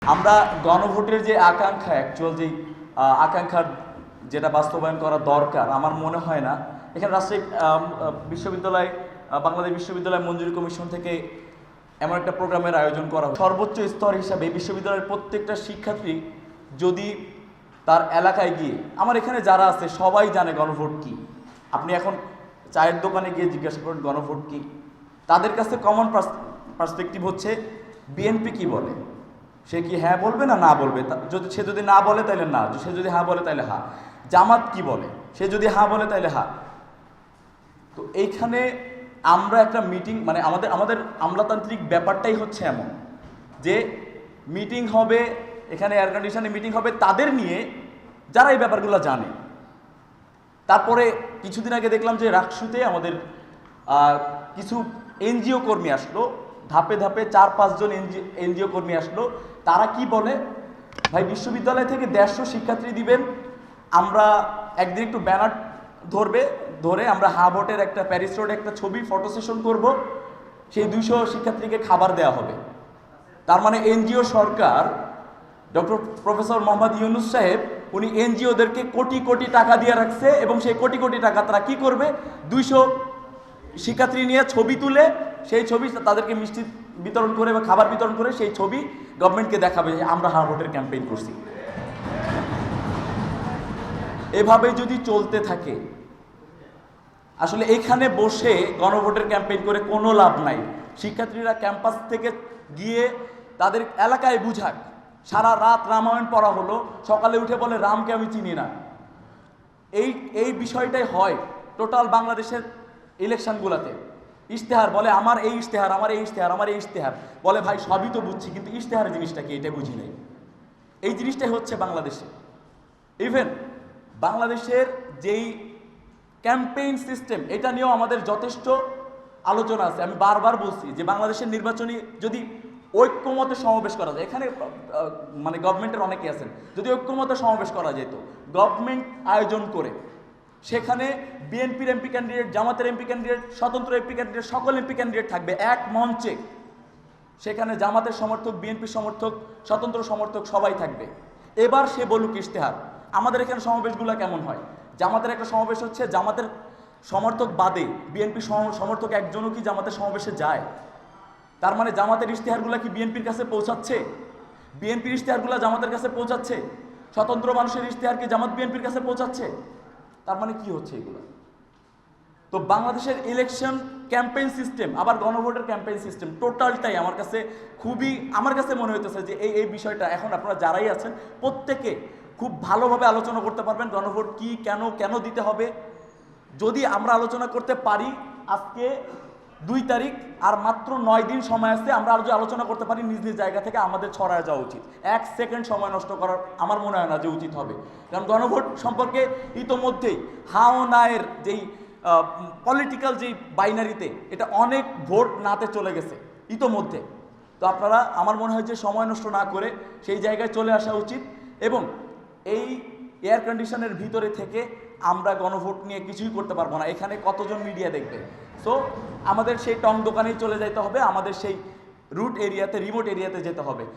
আমরা গণভোটের যে আকাঙ্ক্ষা অ্যাকচুয়াল যে আকাঙ্ক্ষার যেটা বাস্তবায়ন করা দরকার আমার মনে হয় না এখানে রাজশাহী বিশ্ববিদ্যালয় বাংলাদেশ বিশ্ববিদ্যালয় মঞ্জুরি কমিশন থেকে এমন একটা প্রোগ্রামের আয়োজন করা হয়। সর্বোচ্চ স্তর হিসাবে বিশ্ববিদ্যালয়ের প্রত্যেকটা শিক্ষার্থী যদি তার এলাকায় গিয়ে আমার এখানে যারা আছে সবাই জানে গণভোট কী। আপনি এখন চায়ের দোকানে গিয়ে জিজ্ঞাসা করেন গণভোট কী, তাদের কাছে কমন পার্সপেক্টিভ হচ্ছে বিএনপি কি বলে, সে কি হ্যাঁ বলবে না না বলবে। সে যদি না বলে তাহলে না, সে যদি হ্যাঁ বলে তাহলে হ্যাঁ। জামাত কি বলে, সে যদি হ্যাঁ বলে তাহলে হ্যাঁ। তো এইখানে আমরা একটা মিটিং মানে আমাদের আমলাতান্ত্রিক ব্যাপারটাই হচ্ছে এমন যে মিটিং হবে, এখানে এয়ার কন্ডিশনে মিটিং হবে তাদের নিয়ে যারা এই ব্যাপারগুলো জানে। তারপরে কিছুদিন আগে দেখলাম যে রাকসুতে আমাদের কিছু এনজিও কর্মী আসলো, ধাপে ধাপে 4-5 জন এনজিও কর্মী আসলো। তারা কি বলে, ভাই বিশ্ববিদ্যালয় থেকে 150 শিক্ষার্থী দিবেন, আমরা একদিন একটু ব্যানার ধরে আমরা হাবটের একটা প্যারিস রোডে একটা ছবি ফটো সেশন করব, সেই 200 শিক্ষার্থীকে খাবার দেওয়া হবে। তার মানে এনজিও সরকার ডক্টর প্রফেসর মোহাম্মদ ইউনুস সাহেব উনি এনজিওদেরকে কোটি কোটি টাকা দিয়ে রাখছে এবং সেই কোটি কোটি টাকা তারা কি করবে, 200 শিক্ষার্থী নিয়ে ছবি তুলে সেই ছবি তাদেরকে মিষ্টি বিতরণ করে বা খাবার বিতরণ করে সেই ছবি গভর্নমেন্টকে দেখাবে যে আমরা হারভোটের ক্যাম্পেইন করছি। এভাবে যদি চলতে থাকে আসলে এখানে বসে গণভোটের ক্যাম্পেইন করে কোনো লাভ নাই। শিক্ষার্থীরা ক্যাম্পাস থেকে গিয়ে তাদের এলাকায় বুঝাক। সারা রাত রামায়ণ পড়া হলো, সকালে উঠে বলে রামকে আমি চিনি না। এই বিষয়টাই হয় টোটাল বাংলাদেশের ইলেকশনগুলোতে। ইশতেহার বলে আমার এই ইশতেহার, আমার এই ইশতেহার, আমার এই ইশতেহার, বলে ভাই সবই তো বুঝছি কিন্তু ইশতেহার জিনিসটা কি এটা বুঝি নাই। এই জিনিসটাই হচ্ছে বাংলাদেশে। ইভেন বাংলাদেশের যেই ক্যাম্পেইন সিস্টেম এটা নিয়েও আমাদের যথেষ্ট আলোচনা আছে। আমি বারবার বলছি যে বাংলাদেশের নির্বাচনী যদি ঐক্যমতে সমাবেশ করা যায়, এখানে মানে গভর্নমেন্টের অনেকে আছেন, যদি ঐক্যমতে সমাবেশ করা যেত গভর্নমেন্ট আয়োজন করে, সেখানে বিএনপির এমপি ক্যান্ডিডেট, জামাতের এমপি ক্যান্ডিডেট, স্বতন্ত্র এমপি ক্যান্ডিডেট, সকল এমপি ক্যান্ডিডেট থাকবে এক মঞ্চে। সেখানে জামাতের সমর্থক, বিএনপির সমর্থক, স্বতন্ত্র সমর্থক সবাই থাকবে। এবার সে বলুক ইশতেহার। আমাদের এখানে সমাবেশগুলো কেমন হয়, জামাতের একটা সমাবেশ হচ্ছে, জামাতের সমর্থক বাদে বিএনপি সমর্থক একজনও কি জামাতের সমাবেশে যায়? তার মানে জামাতের ইশতেহারগুলো কি বিএনপির কাছে পৌঁছাচ্ছে? বিএনপির ইশতেহারগুলো জামাতের কাছে পৌঁছাচ্ছে? স্বতন্ত্র মানুষের ইশতেহার কি জামাত বিএনপির কাছে পৌঁছাচ্ছে? তার মানে কি হচ্ছে এগুলো? তো বাংলাদেশের ইলেকশন ক্যাম্পেইন সিস্টেম আবার গণভোটের ক্যাম্পেইন সিস্টেম টোটালটাই আমার কাছে মনে হইতেছে যে এই বিষয়টা এখন আপনারা যারাই আছেন প্রত্যেকে খুব ভালোভাবে আলোচনা করতে পারবেন গণভোট কি, কেন দিতে হবে। যদি আমরা আলোচনা করতে পারি, আজকে 2 তারিখ আর মাত্র 9 দিন সময় আছে, আমরা যদি আলোচনা করতে পারি নিজ নিজ জায়গা থেকে, আমাদের ছড়ায় যাওয়া উচিত। 1 সেকেন্ড সময় নষ্ট করার আমার মনে হয় না যে উচিত হবে। কারণ গণভোট সম্পর্কে ইতোমধ্যেই হাও নায়ের যেই পলিটিক্যাল যেই বাইনারিতে এটা অনেক ভোট নাতে চলে গেছে ইতোমধ্যে। তো আপনারা আমার মনে হয় যে সময় নষ্ট না করে সেই জায়গায় চলে আসা উচিত। এবং এই এয়ার কন্ডিশনের ভিতরে থেকে আমরা গণভোট নিয়ে কিছুই করতে পারবো না। এখানে কতজন মিডিয়া দেখবে? সো আমাদের সেই টং দোকানেই চলে যেতে হবে, আমাদের সেই রিমোট এরিয়াতে যেতে হবে।